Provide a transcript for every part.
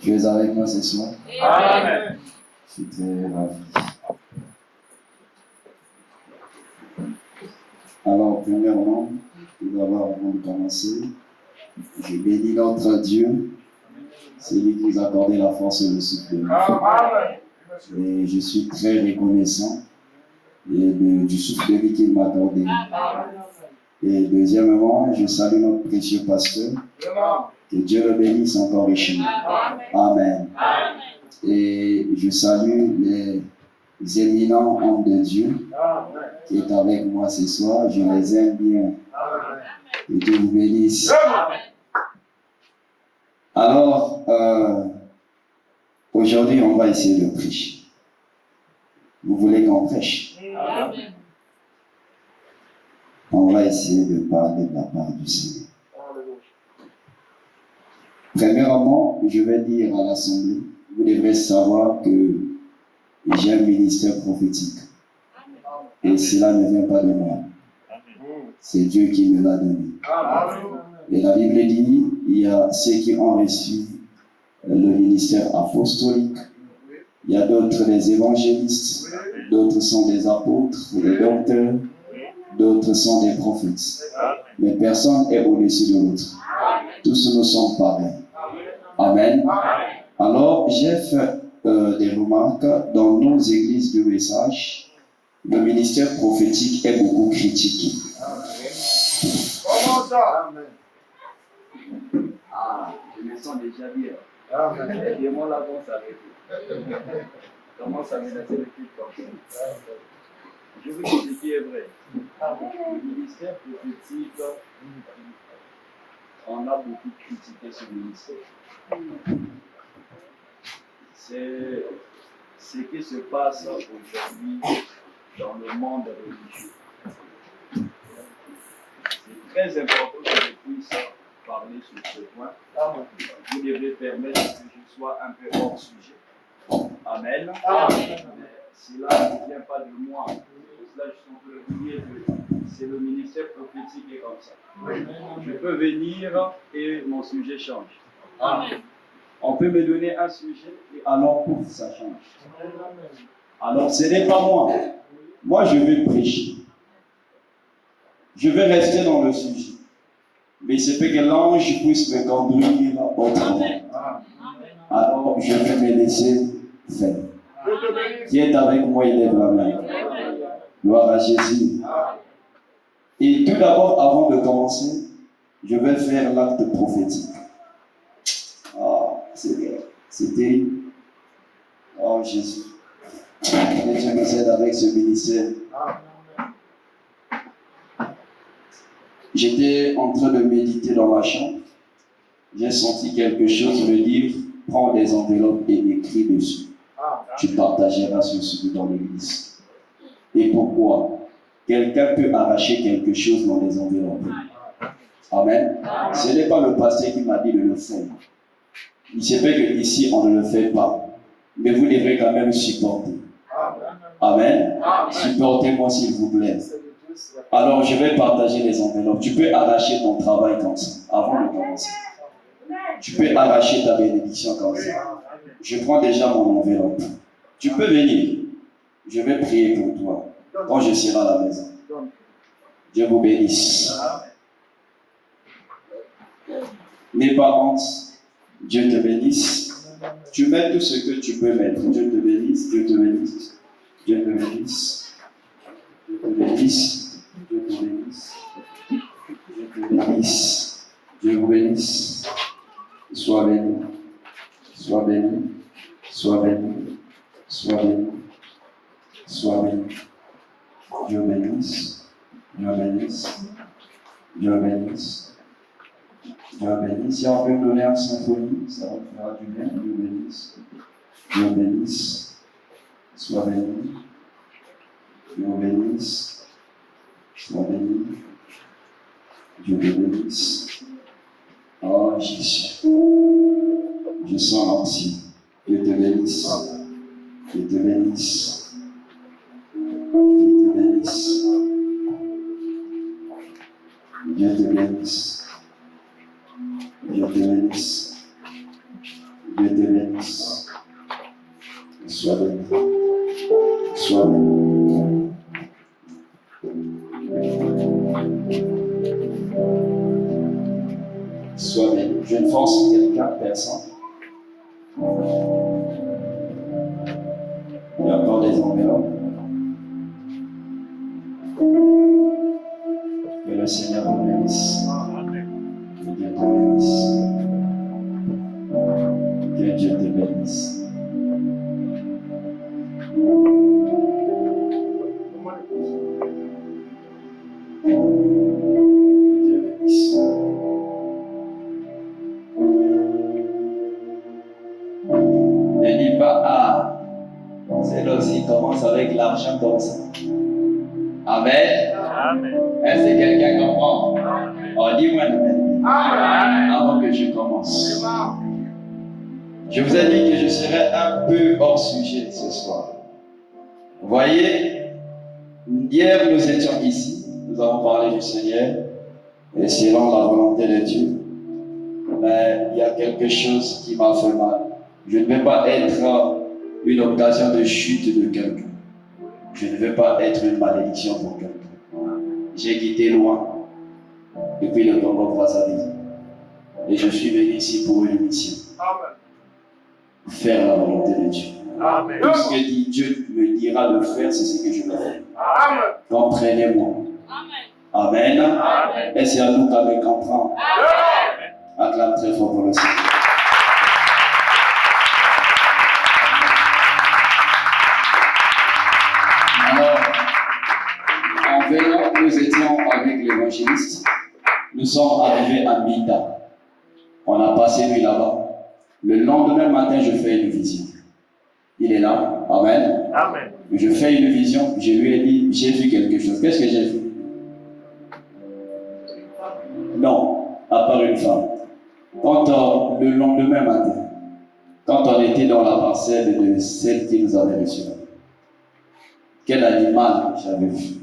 Tu es avec moi ce soir? Amen. Je suis très ravi. Alors, premièrement, tout d'abord, avant de commencer, je bénis notre Dieu. C'est lui qui nous a accordé la force et le souffle de vie. Et je suis très reconnaissant du souffle de vie qu'il m'a accordé. Et deuxièmement, je salue notre précieux pasteur. Que Dieu le bénisse encore richement. Amen. Et je salue les éminents hommes de Dieu qui est avec moi ce soir. Je les aime bien. Que Dieu vous bénisse. Alors, aujourd'hui, on va essayer de prêcher. Vous voulez qu'on prêche? On va essayer de parler de la part du Seigneur. Premièrement, je vais dire à l'Assemblée, vous devrez savoir que j'ai un ministère prophétique. Et cela ne vient pas de moi. C'est Dieu qui me l'a donné. Et la Bible dit, il y a ceux qui ont reçu le ministère apostolique. Il y a d'autres les évangélistes, d'autres sont des apôtres, des docteurs, d'autres sont des prophètes. Mais personne n'est au-dessus de l'autre. Tous nous sommes pareils. Amen. Alors, j'ai fait des remarques dans nos églises de message. Le ministère prophétique est beaucoup critiqué. Comment ça? Ah, je me sens déjà bien. Amen. Et moi, là, bon, ça avec vous. Commence à menacer le culte comme ça. Je veux dire ce qui est vrai. Le ministère prophétique, on a beaucoup critiqué ce ministère. C'est ce qui se passe aujourd'hui dans le monde religieux. C'est très important que je puisse parler sur ce point. Vous devez permettre que je sois un peu hors sujet. Amen. Mais cela ne vient pas de moi. Pour cela, je suis en train de vous dire que c'est le ministère prophétique qui est comme ça. Je peux venir et mon sujet change. On peut me donner un sujet et alors, pouf, ça change. Alors, ce n'est pas moi. Moi, je vais prêcher. Je vais rester dans le sujet. Mais c'est peut que l'ange puisse me conduire autrement. Alors, je vais me laisser faire. Qui est avec moi, il est la main. Gloire à Jésus. Et tout d'abord, avant de commencer, je vais faire l'acte prophétique. Ah, c'est terrible. Oh Jésus. Que Dieu nous aide avec ce ministère. J'étais en train de méditer dans ma chambre. J'ai senti quelque chose me dire, prends des enveloppes et écris dessus. Tu partageras ceci dans l'église. Et pourquoi? Quelqu'un peut arracher quelque chose dans les enveloppes. Amen. Ce n'est pas le pasteur qui m'a dit de le faire. Il se fait que ici on ne le fait pas. Mais vous devrez quand même supporter. Amen. Supportez-moi s'il vous plaît. Alors je vais partager les enveloppes. Tu peux arracher ton travail comme ça, avant de commencer. Tu peux arracher ta bénédiction comme ça. Je prends déjà mon enveloppe. Tu peux venir. Je vais prier pour toi quand je serai à la maison. Dieu vous bénisse. N'aie pas honte. Dieu te bénisse. Tu mets tout ce que tu peux mettre. Dieu te bénisse. Dieu te bénisse. Dieu te bénisse. Dieu te bénisse. Dieu te bénisse. Dieu te bénisse. Dieu vous bénisse. Sois béni. Sois béni. Sois béni. Sois béni. Sois béni. Dieu bénisse. Dieu bénisse. Dieu bénisse. Dieu bénisse. Si on peut me donner un symphonie, ça va me faire du bien. Dieu bénisse. Dieu bénisse. Sois béni. Dieu bénisse. Sois béni. Dieu te bénisse. Oh Jésus. Je sens l'ancien. Dieu te bénisse. Dieu te bénisse. Dieu te bénisse. Dieu te bénisse. Dieu te bénisse. Dieu Dieu te bénisse. Sois béni. Sois béni. Sois béni. Je ne force quelqu'un, personne. Il y a encore des enveloppes. Que le Seigneur te bénisse. Que Dieu te bénisse. Que Dieu te bénisse. Dieu bénisse. Ne dis pas, ah, c'est là aussi, commence avec l'argent comme ça. Amen. Amen. Est-ce que quelqu'un comprend? Oh, dis-moi Amen. Amen. Avant que je commence. Je vous ai dit que je serai un peu hors sujet ce soir. Vous voyez, hier nous étions ici, nous avons parlé du Seigneur, et selon la volonté de Dieu, mais il y a quelque chose qui m'a fait mal. Je ne vais pas être une occasion de chute de quelqu'un. Je ne veux pas être une malédiction pour quelqu'un. J'ai quitté loin depuis le Congo-Brazzaville et je suis venu ici pour une mission. Faire la volonté de Dieu. Amen. Tout ce que Dieu me dira de faire, c'est ce que je vais faire. Amen. Comprenez-moi. Amen. Amen. Et c'est à nous qu'à me comprendre. Acclame très fort pour le Seigneur. Alors, en venant, nous étions avec l'évangéliste. Nous sommes arrivés à Mida. On a passé nuit là-bas. Le lendemain matin, je fais une vision. Il est là. Amen. Amen. Je fais une vision. Je lui ai dit, j'ai vu quelque chose. Qu'est-ce que j'ai vu? Non, à part une femme. Quand le lendemain matin, quand on était dans la parcelle de celle qui nous avait reçus, quel animal j'avais vu?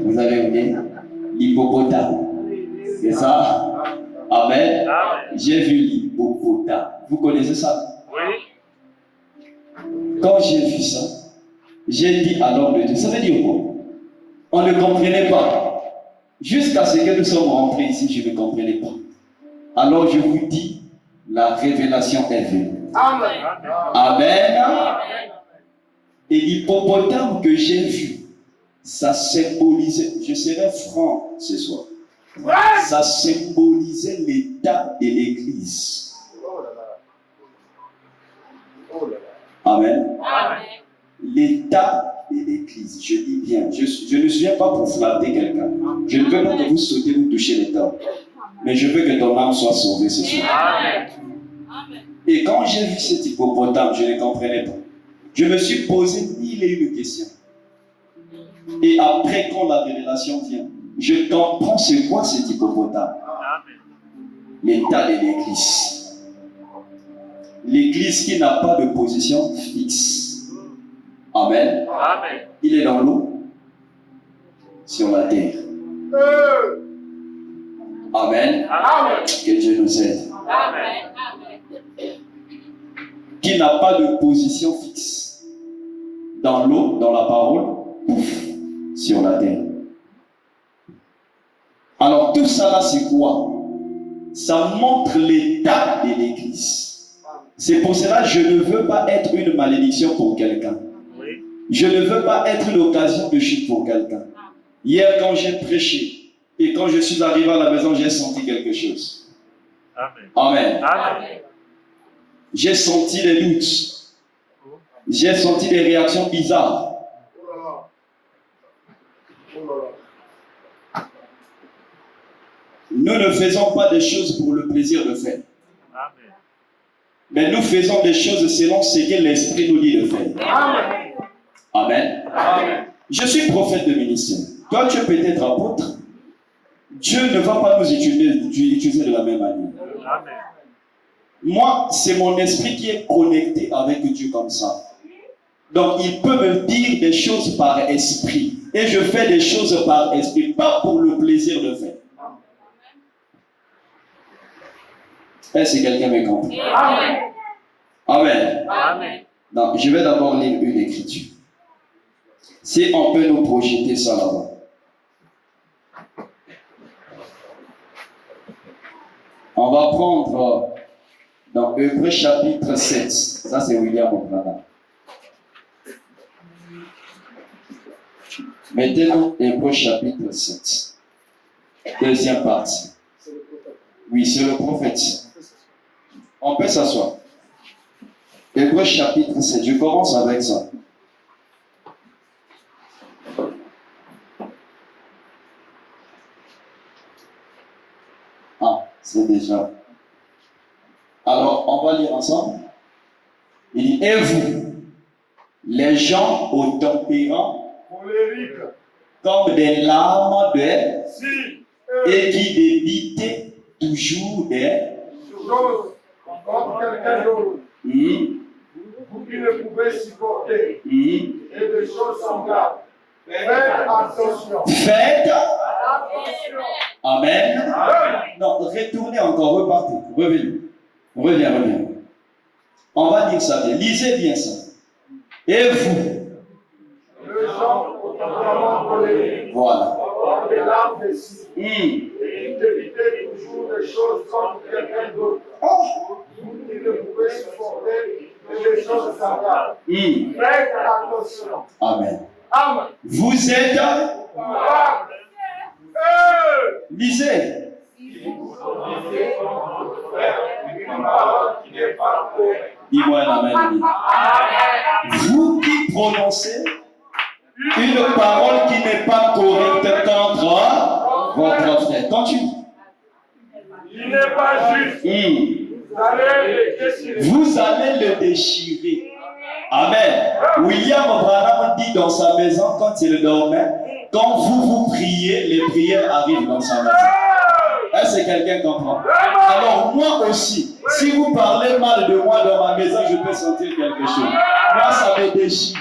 Vous avez oublié? L'hippopotame. C'est ça? Amen. Amen. J'ai vu l'hippopotame. Vous connaissez ça? Oui. Quand j'ai vu ça, j'ai dit à l'homme de Dieu, ça veut dire quoi? On ne comprenait pas. Jusqu'à ce que nous sommes rentrés ici, je ne comprenais pas. Alors je vous dis, la révélation est venue. Amen. Amen. Et l'hippopotame que j'ai vu, ça symbolisait, je serai franc ce soir, ça symbolisait l'état de l'Église. Oh là là. Oh là là. Amen. Amen. L'état de l'Église, je dis bien, je ne suis pas pour flatter quelqu'un. Je ne veux pas que vous sautez, vous touchez les temps. Mais je veux que ton âme soit sauvée ce soir. Amen. Et quand j'ai vu cet hippopotame, je ne comprenais pas. Je me suis posé mille et une questions. Et après, quand la révélation vient, je comprends c'est quoi cet hippopotame. L'état de l'Église. L'Église qui n'a pas de position fixe. Amen. Amen. Il est dans l'eau, sur la terre. Amen. Amen. Que Dieu nous aide. Amen. Qui n'a pas de position fixe. Dans l'eau, dans la parole, pouf, sur la terre. Alors tout ça là, c'est quoi? Ça montre l'état de l'Église. C'est pour cela que je ne veux pas être une malédiction pour quelqu'un. Oui. Je ne veux pas être l'occasion de chute pour quelqu'un. Hier, quand j'ai prêché et quand je suis arrivé à la maison, j'ai senti quelque chose. Amen. Amen. Amen. J'ai senti les doutes. J'ai senti des réactions bizarres. Nous ne faisons pas des choses pour le plaisir de faire. Amen. Mais nous faisons des choses selon ce que l'Esprit nous dit de faire. Amen. Amen. Amen. Je suis prophète de ministère. Toi, tu peux être apôtre. Dieu ne va pas nous utiliser de la même manière. Amen. Moi, c'est mon esprit qui est connecté avec Dieu comme ça. Donc, il peut me dire des choses par esprit. Et je fais des choses par esprit, pas pour le plaisir de faire. Est-ce que quelqu'un me comprend? Amen. Amen. Amen. Non, je vais d'abord lire une écriture. Si on peut nous projeter ça là-bas. On va prendre dans Hébreux chapitre 7. Ça, c'est William Branham. Mettez-nous Hébreux chapitre 7. Deuxième partie. Oui, c'est le prophète. On peut s'asseoir. Hébreux chapitre 7. Je commence avec ça. Ah, c'est déjà. Alors, on va lire ensemble. Il dit, et vous, les gens au tempérament, comme des larmes de et qui débitent toujours des comme quelqu'un d'autre, vous qui ne pouvez supporter, et des choses semblables. Faites attention. Faites. Attention. Amen. Non, retournez encore, repartez. Revenez. Reviens. On va dire ça bien. Lisez bien ça. Et vous. Les gens au tempérament colérique. Voilà. Des larmes des cils. Et d'éviter toujours des choses comme quelqu'un d'autre. Vous qui ne pouvez supporter et des choses semblables. Faites attention. Amen. Amen. Vous êtes. Lisez. Si vous obéissez votre frère une parole qui n'est pas correcte. Dis-moi un amen. Vous qui prononcez une parole qui n'est pas correcte contre votre frère. Continue. Il n'est pas juste. Vous allez le déchirer. Amen. William Branham dit dans sa maison, quand il dormait, quand vous priez, les prières arrivent dans sa maison. Est-ce que quelqu'un comprend? Alors moi aussi, si vous parlez mal de moi dans ma maison, je peux sentir quelque chose. Moi, ça me déchire.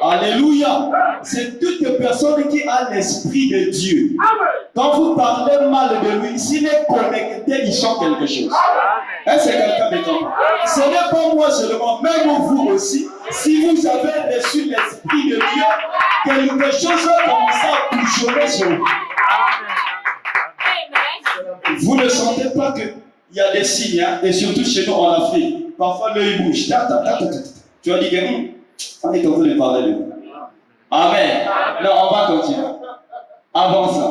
Alléluia. C'est toute personne qui a l'esprit de Dieu. Quand vous parlez mal de lui, s'il est connecté, il chante quelque chose. Est-ce que quelqu'un me comprend? Ce n'est pas moi seulement, même vous aussi. Si vous avez reçu l'esprit de Dieu, quelque chose va commencer à bouchonner sur vous. Vous ne sentez pas qu'il y a des signes, hein? Et surtout chez nous en Afrique. Parfois l'œil bouge. Tu vas dire que on est en train de parler de nous. Amen. Non, on va continuer. Avant ça.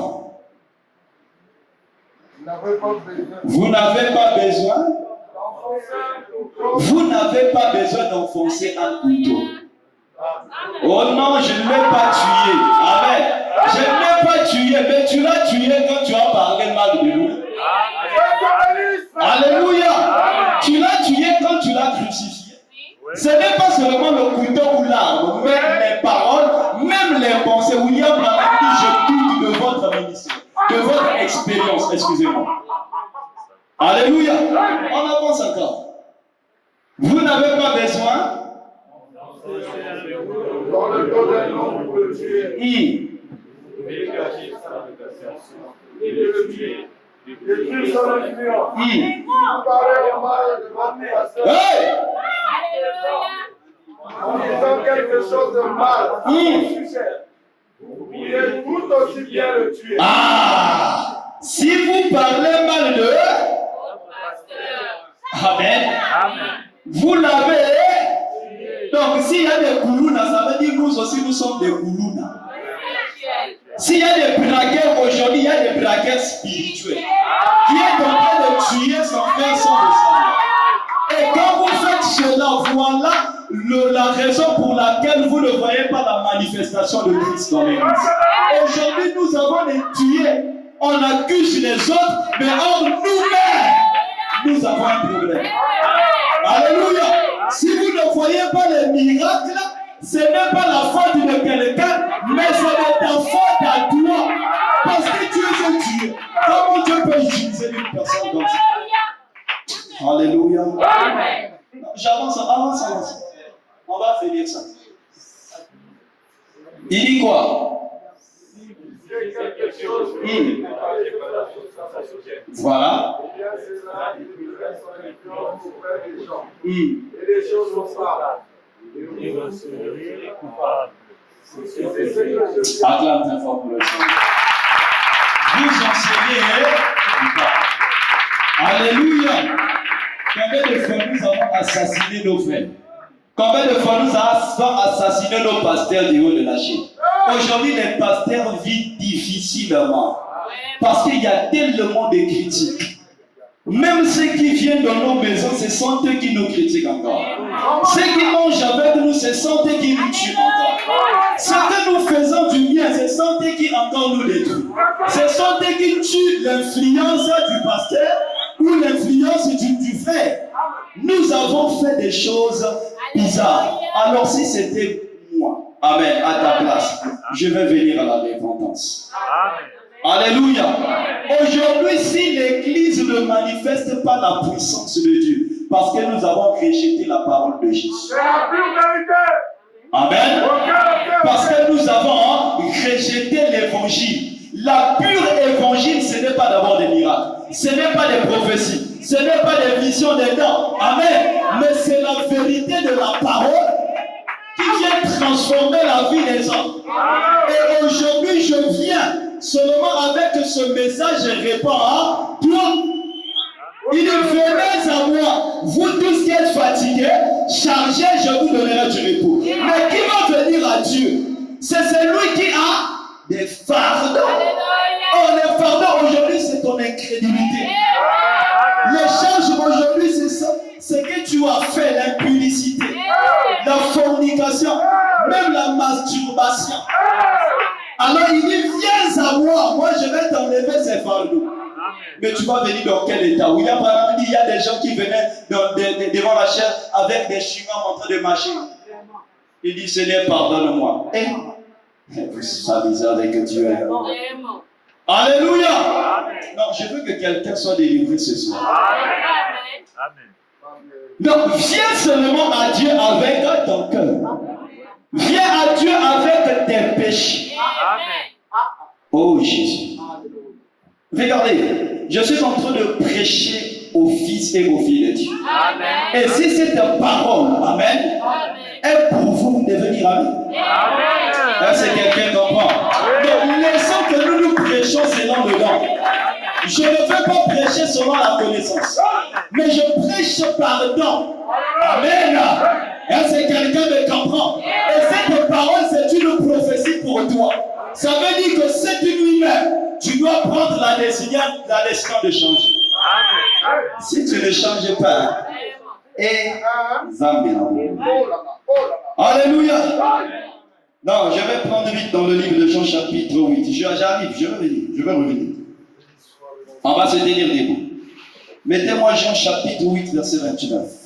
Vous n'avez pas besoin. Vous n'avez pas besoin d'enfoncer un couteau. Oh non, je ne l'ai pas tué. Amen. Je ne l'ai pas tué, mais tu l'as tué quand tu as parlé mal de lui. Alléluia. Tu l'as tué quand tu l'as crucifié. Ce n'est pas seulement le couteau ou l'arme, mais les paroles, même les pensées. William Branham dit, je doute de votre ministère, de votre expérience, excusez-moi. Alléluia. On avance encore. Vous n'avez pas besoin. Dans le dos d'un homme, vous le tuez. Et de le tuer. Détruire son influence. Vous parlez au mal de votre pasteur. En disant quelque chose de mal à son succès. Vous pourriez tout aussi bien le tuer. Ah! Si vous parlez mal de eux, Amen. Vous l'avez. Donc, s'il y a des koulounas, ça veut dire que nous aussi, nous sommes des koulounas. S'il y a des braqueurs aujourd'hui, il y a des braqueurs spirituels qui est en train de tuer son frère sans le savoir. Et quand vous faites cela, voilà la raison pour laquelle vous ne voyez pas la manifestation de Christ dans l'église. Aujourd'hui, nous avons des tués. On accuse les autres, mais en nous-mêmes, nous avons un problème. Alléluia. Si vous ne voyez pas les miracles, ce n'est pas la faute de quelqu'un, mais c'est de ta faute à toi. Parce que tu es un Dieu. Comment Dieu peut utiliser une personne comme ça? Alléluia. Amen. J'avance, avance. On va finir ça. Il dit quoi? c'est quelque chose qui Voilà. bien cela, il devrait son influence auprès des gens. Et les choses sont ça. Il va se révéler coupable. C'est ce que je Acclame très fort pour le Seigneur. Vous enseignez ou pas? Alléluia. Combien de fois nous avons assassiné nos frères? Combien de fois nous avons assassiné nos pasteurs du haut de la chaîne? Aujourd'hui, les pasteurs vivent difficilement. Parce qu'il y a tellement de critiques. Même ceux qui viennent dans nos maisons, ce sont eux qui nous critiquent encore. Ceux qui mangent avec nous, ce sont eux qui nous tuent encore. Ceux que nous faisons du bien, ce sont eux qui encore nous détruisent. Ce sont eux qui tuent l'influence du pasteur ou l'influence du frère. Nous avons fait des choses bizarres. Alors si c'était moi, amen, à ta place, je vais venir à la repentance. Amen. Alléluia. Aujourd'hui, si l'Église ne manifeste pas la puissance de Dieu, parce que nous avons rejeté la parole de Jésus. C'est la pure vérité. Amen. Parce que nous avons rejeté l'évangile. La pure évangile, ce n'est pas d'abord des miracles. Ce n'est pas des prophéties. Ce n'est pas des visions des dents. Amen. Mais c'est la vérité de la parole qui vient transformer la vie des hommes. Et aujourd'hui, je viens seulement avec ce message, je réponds à toi. Il dit, venez à moi, vous tous qui êtes fatigués, chargés, je vous donnerai du repos. Mais qui va venir à Dieu? C'est celui qui a des fardeaux. Oh, les fardeaux aujourd'hui, c'est ton incrédulité. L'échange aujourd'hui, c'est ça. C'est que tu as fait l'impudicité, la fornication, même la masturbation. Alors il dit, viens à moi, je vais t'enlever ces fardeaux. Mais tu vas venir dans quel état? William Branham dit, il y a des gens qui venaient devant la chaise avec des chewing-gums en train de marcher. Il dit, Seigneur, pardonne-moi. Vous savez avec Dieu. Alléluia. Non, je veux que quelqu'un soit délivré ce soir. Amen. Donc, viens seulement à Dieu avec ton cœur. Viens à Dieu avec tes péchés. Amen. Oh Jésus. Regardez, je suis en train de prêcher aux fils et aux filles de Dieu. Amen. Et si cette parole, amen, est pour vous devenir amis. Amen. Est-ce que quelqu'un comprend? Donc, laissons que nous nous prêchons selon le don. Je ne veux pas prêcher selon la connaissance, mais je prêche par don. Amen. Est-ce que quelqu'un me comprend? Et cette parole, c'est une prophétie pour toi. Ça veut dire que cette nuit même, tu dois prendre la décision de changer. Amen. Si tu ne changes pas, et Zambia. Alléluia. Non, je vais prendre vite dans le livre de Jean chapitre 8. J'arrive, je vais revenir. On va se tenir debout. Mettez-moi Jean chapitre 8, verset 29.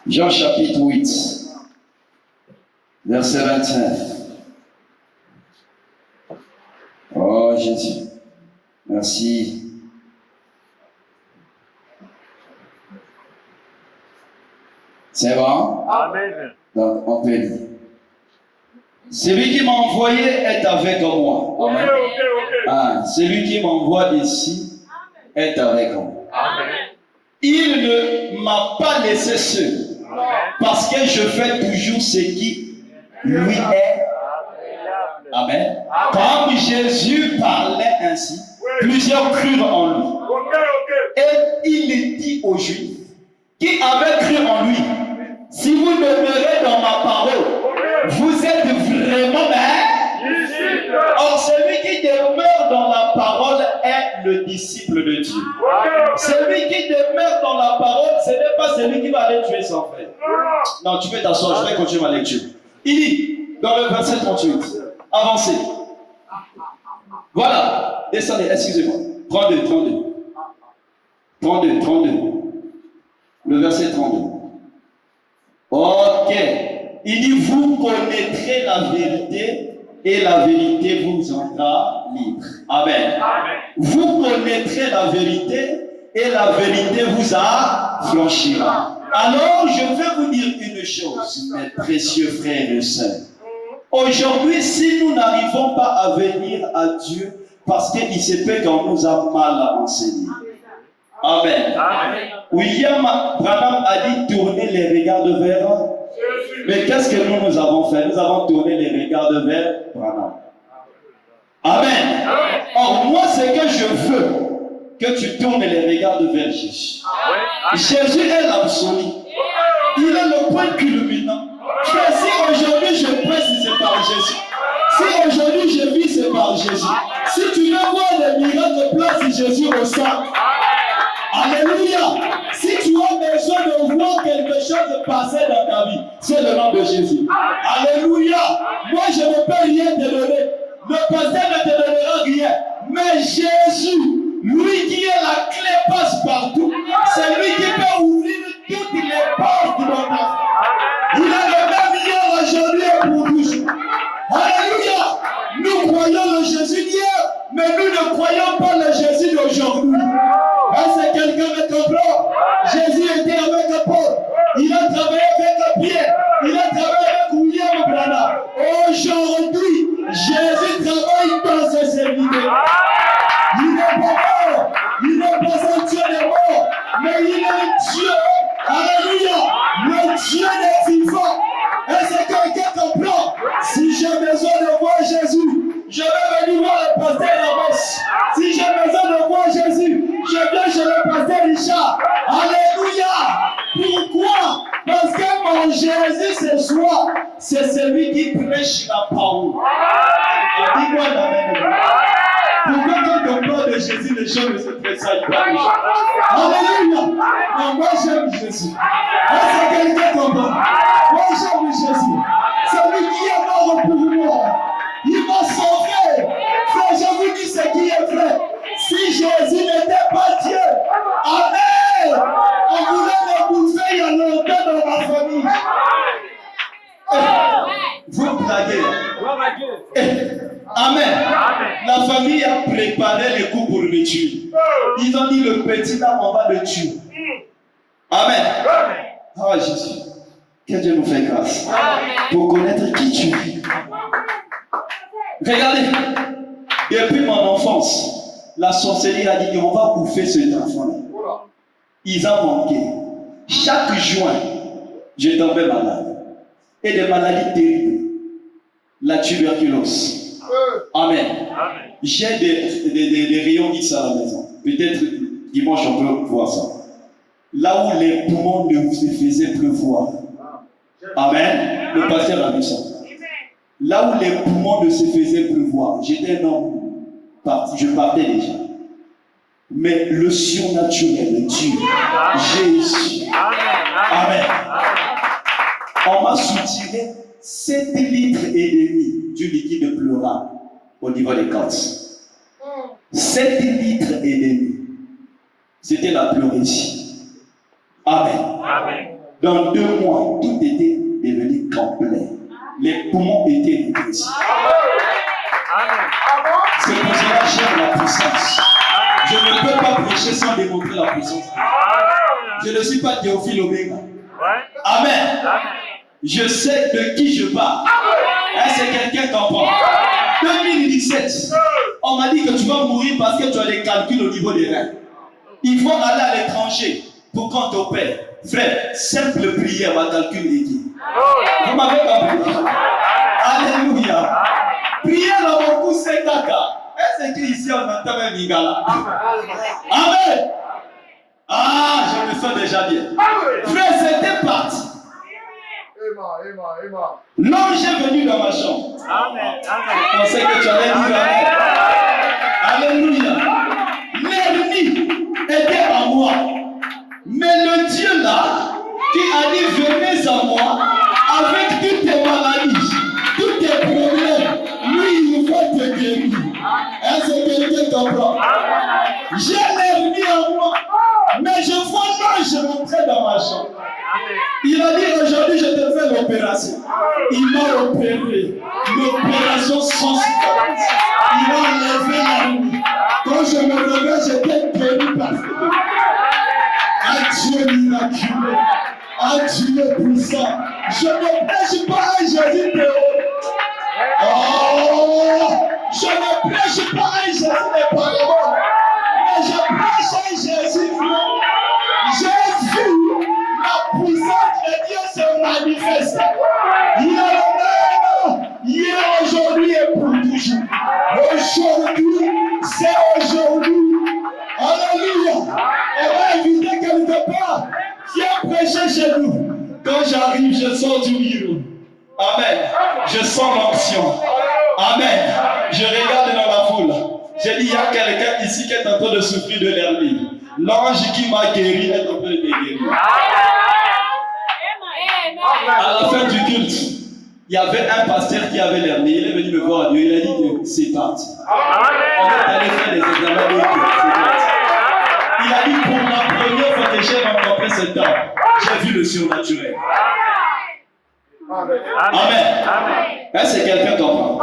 Jean chapitre 8, verset 29. Oh Jésus, merci. C'est bon? Amen. Donc on peut lire. Celui qui m'a envoyé est avec moi. Amen. Ah, celui qui m'envoie ici est avec moi. Amen. Il ne m'a pas laissé seul. Parce que je fais toujours ce qui lui est. Amen. Quand Jésus parlait ainsi, plusieurs crurent en lui. Et il dit aux Juifs qui avaient cru en lui, si vous demeurez dans ma parole, vous êtes vraiment Or, celui qui demeure dans la parole est le disciple de Dieu. Celui qui demeure dans la parole, ce n'est pas celui qui va aller tuer son frère. Non, tu peux t'asseoir, je vais continuer ma lecture. Il dit, dans le verset 38, avancez. Voilà, descendez, excusez-moi. 32. Le verset 32. Ok. Il dit, vous connaîtrez la vérité et la vérité vous rendra libre. Amen. Amen. Vous connaîtrez la vérité et la vérité vous affranchira. Alors, je vais vous dire une chose, mes précieux frères et sœurs. Aujourd'hui, si nous n'arrivons pas à venir à Dieu, parce qu'il se peut qu'on nous a mal enseigné. Amen. Amen. William Branham a dit tourner les regards vers. Mais qu'est-ce que nous avons fait? Nous avons tourné les regards vers Branham. Amen. Or, moi, ce que je veux, que tu tournes les regards vers Jésus. Jésus est l'absolu. Il est le point culminant. Frère, si aujourd'hui je presse, c'est par Jésus. Si aujourd'hui je vis, c'est par Jésus. Si tu veux voir les miracles, place Jésus au centre. Alléluia. Si tu as besoin de voir quelque chose passer dans ta vie, c'est le nom de Jésus. Alléluia. Moi, je ne peux rien te donner. Le pasteur ne te donnera rien. Mais Jésus, lui qui est la clé, passe partout. C'est lui qui peut ouvrir toutes les portes de notre vie. Il est le même hier, aujourd'hui et pour toujours. Alléluia. Nous croyons le Jésus d'hier, mais nous ne croyons pas le Jésus d'aujourd'hui. Est-ce que quelqu'un me comprend? Jésus était avec Paul. Il a travaillé avec Pierre. Il a travaillé avec William Branham. Aujourd'hui, Jésus travaille dans ses serviteurs. Il n'est pas mort. Il n'est pas un Dieu des morts. Mais il est un Dieu. Alléluia. Le Dieu des vivants. Est-ce que quelqu'un comprend? Si j'ai besoin de voir Jésus, je vais venir voir le pasteur Ramos. Si j'ai besoin de voir Jésus, je viens chez le pasteur Richard. Alléluia. Pourquoi? Parce que mon Jésus ce soir, c'est celui qui prêche la parole. Dis-moi la même. Pourquoi quand on parle de Jésus, les gens ne se tressaillent pas? Alléluia. Non, moi j'aime Jésus. Est-ce que quelqu'un comprend? Moi j'aime Jésus. C'est lui qui est mort pour moi. Il m'a sauvé. Frère, je vous dis ce qui est vrai. Si Jésus n'était pas Dieu, amen, on voulait me bouffer il y a longtemps dans ma famille. Vous blaguez. Amen. La famille a préparé les coups pour le tuer. Ils ont dit le petit là, on va le tuer. Amen. Ah Jésus, que Dieu nous fait grâce pour connaître qui tu es. Regardez, depuis mon enfance, la sorcellerie a dit on va bouffer cet enfant-là. Ils ont manqué. Chaque juin, je tombais malade. Et des maladies terribles. La tuberculose. Amen. J'ai des rayons X à la maison. Peut-être dimanche on peut voir ça. Là où les poumons ne se faisaient plus voir. Amen. Le pasteur a vu ça. Là où les poumons ne se faisaient plus voir. J'étais un homme parti, je partais déjà. Mais le surnaturel, Dieu, Jésus. Amen. On m'a soutiré 7 litres et demi du liquide pleural au niveau des côtes. 7 litres et demi. C'était la pleurésie. Amen. Dans 2 mois, tout était devenu complet. Les poumons étaient rétrécis. C'est pour cela que j'aime la puissance. Je ne peux pas prêcher sans démontrer la puissance. Je ne suis pas Théophile Omega. Amen. Je sais de qui je parle. Est-ce que quelqu'un comprend? 2017, on m'a dit que tu vas mourir parce que tu as des calculs au niveau des reins. Il faut aller à l'étranger pour qu'on t'opère. Frère, simple prière va calculer. Vous m'avez compris? Alléluia. Prière dans beaucoup, c'est caca. Est-ce qu'ici on entend un Nigala? Amen. Ah, je me sens déjà bien. Frère, c'était parti. L'ange est venu dans ma chambre. Je pensais que tu allais dire amen. Alléluia. L'ennemi était en moi. Mais le Dieu là, qui a dit venez à moi, avec toutes tes maladies, tous tes problèmes, lui il va te guérir. Est-ce que quelqu'un comprend? J'ai l'ennemi en moi, mais je vois l'ange rentrer dans ma chambre. Il a dit aujourd'hui je te fais l'opération. Il m'a opéré. L'opération sans cicatrice. Il a enlevé l'ennemi. Quand je me levais, j'étais guéri par Dieu miraculeux. Jésus est puissant. Je ne prêche pas un Jésus théorique. Oh, je ne prêche pas un Jésus des paraboles, mais je prêche un Jésus vrai. Jésus, la puissance de Dieu se manifeste. Il est le même, hier, aujourd'hui et pour toujours. Aujourd'hui, c'est aujourd'hui. Alléluia. On va inviter quelque part. Viens prêcher chez nous. Quand j'arrive, je sors du bureau. Amen. Je sens l'onction. Amen. Je regarde dans la foule. J'ai dit, il y a quelqu'un ici qui est en train de souffrir de l'hernie. L'ange qui m'a guéri est en train de te guérir. À la fin du culte, il y avait un pasteur qui avait l'hernie. Il est venu me voir à Dieu. Il a dit que c'est parti. On est allé faire des examens de culte. Il a dit, pour la première fois que j'ai rencontré cet homme, j'ai vu le surnaturel. Amen. Est-ce que quelqu'un comprend?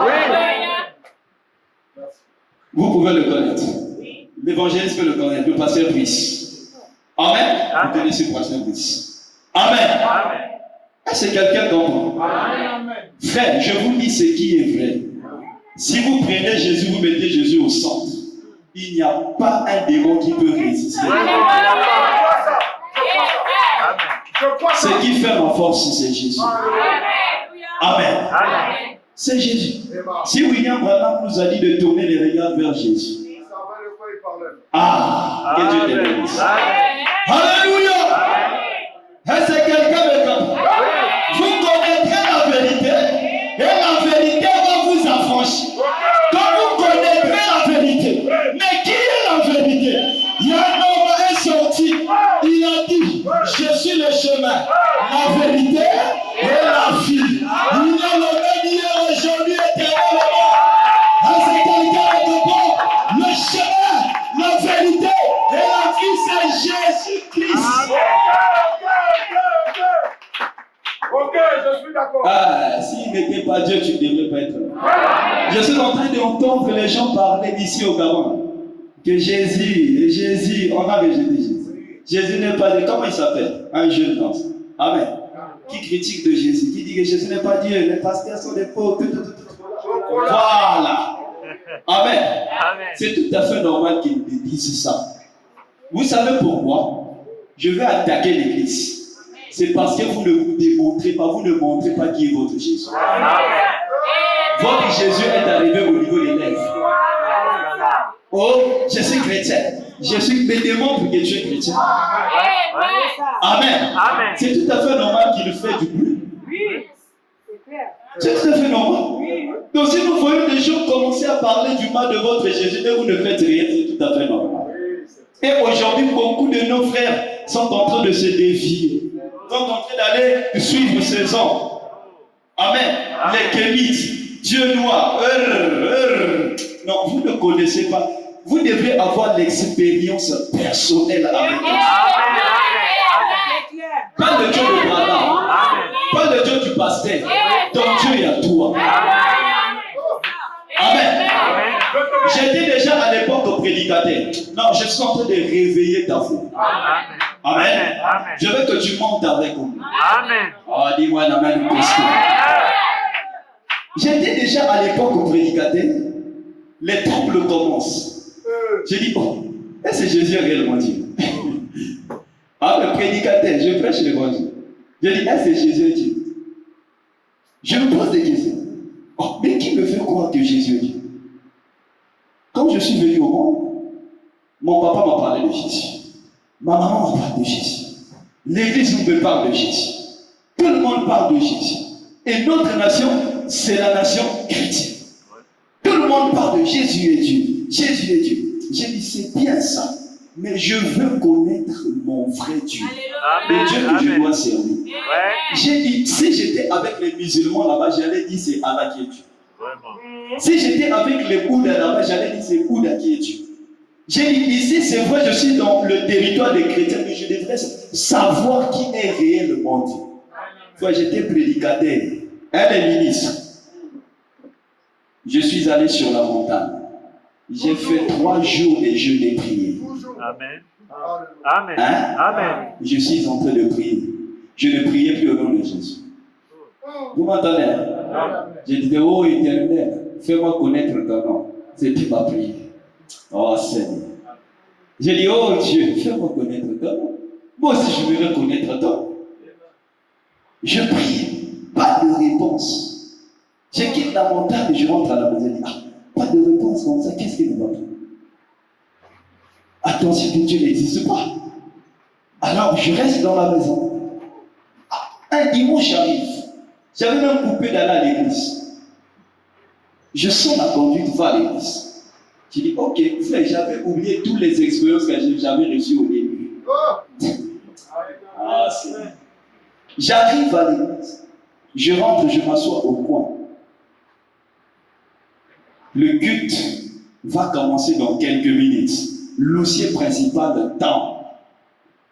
Vous pouvez le connaître. L'évangéliste peut le connaître. Le pasteur Brice. Amen. Vous connaissez le pasteur Brice. Amen. Est-ce que quelqu'un comprend? Frère, je vous dis ce qui est vrai. Si vous prenez Jésus, vous mettez Jésus au centre. Il n'y a pas un démon qui peut résister. Ce qui fait ma force, c'est Jésus. Amen. C'est Jésus. Si William Branham nous a dit de tourner les regards vers Jésus. Ah, que Dieu te bénisse. Alléluia. Est-ce que quelqu'un me comprend? Vous connaîtrez la vérité et la vérité va vous affranchir. Quand vous connaîtrez la vérité, mais qui est la vérité? Il y a un homme est sorti, il a dit, je suis le chemin, la vérité et la vie. Il est le même hier, aujourd'hui, éternellement. Est-ce que quelqu'un me comprend? Le chemin, la vérité et la vie, c'est Jésus-Christ. Ok, je suis d'accord. Ah, s'il n'était pas Dieu, tu ne devrais pas être là. Je suis en train d'entendre les gens parler ici au Gabon. Que Jésus, on a rejeté Jésus. Jésus n'est pas Dieu. Comment il s'appelle? Un jeune danse. Amen. Qui critique de Jésus, qui dit que Jésus n'est pas Dieu, les pasteurs sont des pauvres. Voilà. Amen. C'est tout à fait normal qu'ils disent ça. Vous savez pourquoi? Je vais attaquer l'église. C'est parce que vous ne vous démontrez pas, vous ne montrez pas qui est votre Jésus. Votre Jésus est arrivé au niveau des lèvres. Oh, je suis chrétien. Me démontre que tu es chrétien. Amen. C'est tout à fait normal qu'il fait du bruit. C'est tout à fait normal. Donc si vous voyez des gens commencer à parler du mal de votre Jésus et vous ne faites rien, c'est tout à fait normal. Et aujourd'hui, beaucoup de nos frères sont en train de se dévier. Sont en train d'aller suivre ces hommes. Amen. Les Kémites, Dieu noir. Non, vous ne connaissez pas. Vous devez avoir l'expérience personnelle avec Dieu. Pas le Dieu de Branham. Pas le Dieu du pasteur. Donc Dieu est à toi. Amen. J'étais déjà à l'époque prédicateur. Non, je suis en train de réveiller ta foi. Amen. Je veux que tu montes avec moi. Amen. Oh, dis-moi amen. J'étais déjà à l'époque prédicateur. Les troubles commencent. J'ai dit, oh, est-ce que Jésus est réellement Dieu? Ah, le prédicateur, je prêche l'évangile. J'ai dit, est-ce que Jésus est Dieu? Je me pose des questions. Oh, mais qui me fait croire que Jésus est Dieu? Quand je suis venu au monde, mon papa m'a parlé de Jésus. Ma maman m'a parlé de Jésus. L'église nous parle de Jésus. Tout le monde parle de Jésus. Et notre nation, c'est la nation chrétienne. Tout le monde parle de Jésus est Dieu. Jésus est Dieu. J'ai dit, c'est bien ça. Mais je veux connaître mon vrai Dieu. Le Dieu que je dois servir. J'ai dit, si j'étais avec les musulmans là-bas, j'allais dire c'est Allah qui est Dieu. Si j'étais avec les Bouddhas là-bas, j'allais dire c'est Bouddha qui est Dieu. J'ai dit, ici c'est vrai, je suis dans le territoire des chrétiens, mais je devrais savoir qui est réellement Dieu. Quand j'étais prédicateur, un des ministres, je suis allé sur la montagne. J'ai fait 3 jours de jeûne et prière. Amen. Amen. Hein? Amen. Je suis en train de prier. je ne priais plus au nom de Jésus. Vous m'entendez? Je disais, oh Éternel, fais-moi connaître ton nom. C'était ma prière. Oh Seigneur. J'ai dit, oh Dieu, fais-moi connaître ton nom. Moi aussi, je veux connaître ton nom. Je prie, pas de réponse. Je quitte la montagne, je rentre à la maison, je dis, pas de réponse comme ça, qu'est-ce qui ne va pas? Attention que Dieu n'existe pas. Alors je reste dans la maison. Un dimanche j'arrive. J'avais même coupé d'aller à l'église. Je sens la conduite vers l'église. Je dis, ok, frère, j'avais oublié toutes les expériences que j'avais reçues au début. Ah, c'est vrai. J'arrive à l'église. Je rentre, je m'assois au coin. Le culte va commencer dans quelques minutes. L'huissier principal tend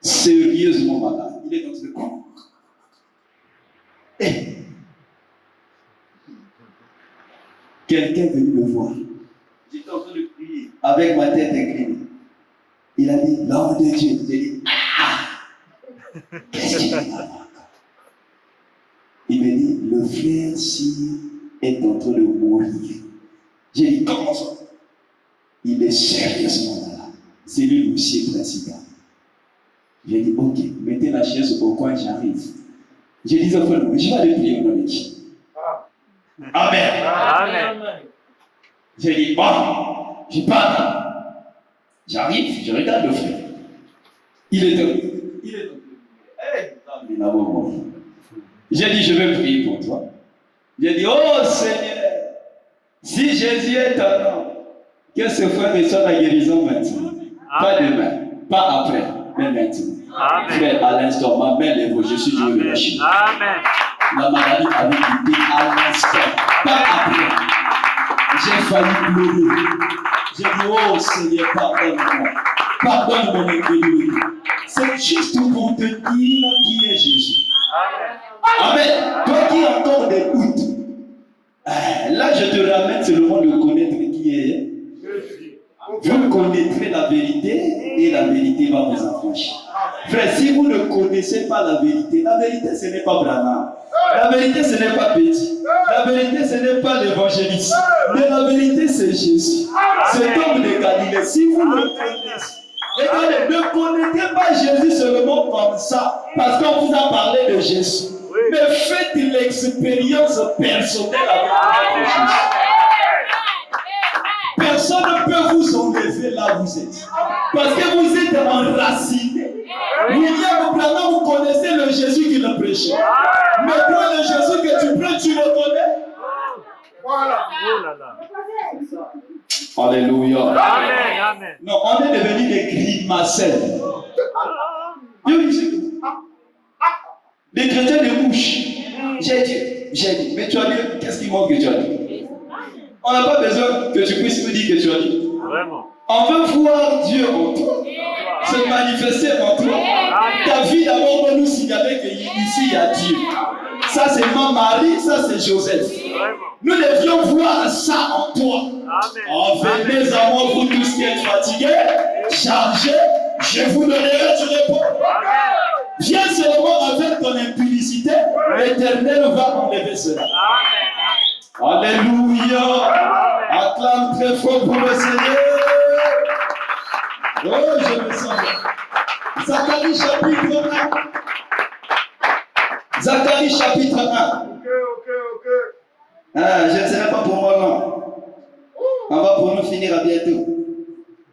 sérieusement malade. Il est dans le coin. Et quelqu'un est venu me voir. J'étais en train de prier avec ma tête inclinée. Il a dit, l'homme de Dieu. J'ai dit, qu'est-ce qu'il dit? Il me dit, le frère Cyr est en train de mourir. J'ai dit, comment ça? Il est sérieusement malade. C'est lui l'huissier principal. J'ai dit, ok, mettez la chaise au coin, j'arrive. J'ai dit, je vais aller prier au nom de Dieu. Amen. Amen. J'ai dit, bon, je pars. J'arrive, je regarde le frère. Il est dans le J'ai dit, je vais prier pour toi. J'ai dit, oh Seigneur, si Jésus est ton nom, que ce frère reçoive la guérison maintenant. Pas demain, pas après, mais maintenant. Amen. Frère, à l'instant, ma main lève, je suis Dieu de la Chine. Amen. La maladie avait quitté à l'instant, pas après. J'ai failli pleurer. J'ai dit, oh Seigneur, pardonne-moi. Pardonne mon incrédulité. C'est juste pour te dire qui est Jésus. Amen. Toi qui as encore des doutes, là je te ramène seulement de connaître qui est Jésus. Vous connaîtrez la vérité et la vérité va vous affranchir. Frère, si vous ne connaissez pas la vérité ce n'est pas Branham. La vérité ce n'est pas Petit. La vérité ce n'est pas l'évangéliste. Mais la vérité c'est Jésus. Cet homme de Galilée. Si vous le connaissez, regardez, ne connaissez pas Jésus seulement comme ça, parce qu'on vous a parlé de Jésus. Mais faites l'expérience personnelle avec Jésus. Personne ne peut vous enlever là où vous êtes. Parce que vous êtes enraciné. William Branham, vous connaissez le Jésus qui le prêchait. Mais toi, le Jésus que tu prêches, tu le connais. Voilà. Oh là là. Alléluia. Amen. Amen. Non, on est devenu des grimaceurs. Les chrétiens de mouches. J'ai dit, mais tu as dit, qu'est-ce qui manque que tu as dit? On n'a pas besoin que tu puisses nous dire que tu as dit. Vraiment. On veut voir Dieu en toi, se manifester en toi. Ta vie d'abord va nous signaler qu'ici il y a Dieu. Ça c'est ma Marie, ça c'est Joseph. Nous devions voir ça en toi. Oh, venez à moi, vous tous qui êtes fatigués, chargés, je vous donnerai du repos. Viens seulement avec ton impudicité, l'Éternel va enlever cela. Alléluia. Acclame très fort pour le Seigneur. Oh, je me sens bien. Zacharie chapitre 1. Zacharie chapitre 1. Ok. Je ne serai pas pour moi non. On va pour nous finir à bientôt.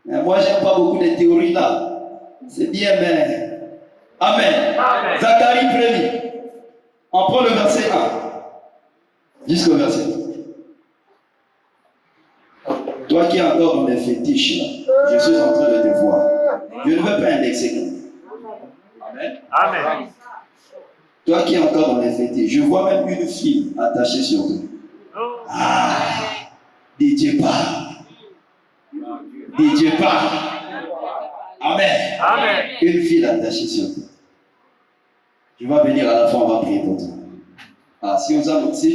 Mais moi, j'aime pas beaucoup de théories là. C'est bien, mais. Amen. Zacharie 1. On prend le verset 1 jusqu'au verset 2. Toi qui es encore dans les fétiches là, je suis en train de te voir. Je ne veux pas indexer. Amen. Amen. Toi qui es encore dans les fétiches, je vois même une fille attachée sur toi. Ah, Dieu parle. Dieu parle. Amen. Amen. Une fille attachée sur toi. Tu vas venir à la fin, on va prier pour toi. Ah, si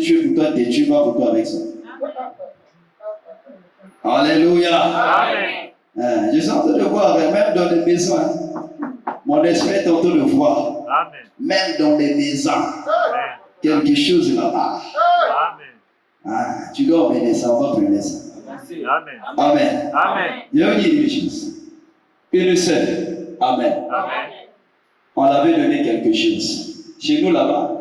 tu es pour toi, tu vas pour toi avec ça. Alléluia. Amen. Je suis en train de voir, même dans les maisons, mon esprit est en train de voir. Amen. Même dans les maisons. Amen. Quelque chose là-bas. Amen. Ah, tu dois mener ça, on va prendre ça. Amen. Amen. Amen. Je vais vous dire une chose. Une seule. Amen. Amen. On avait donné quelque chose. Chez nous là-bas,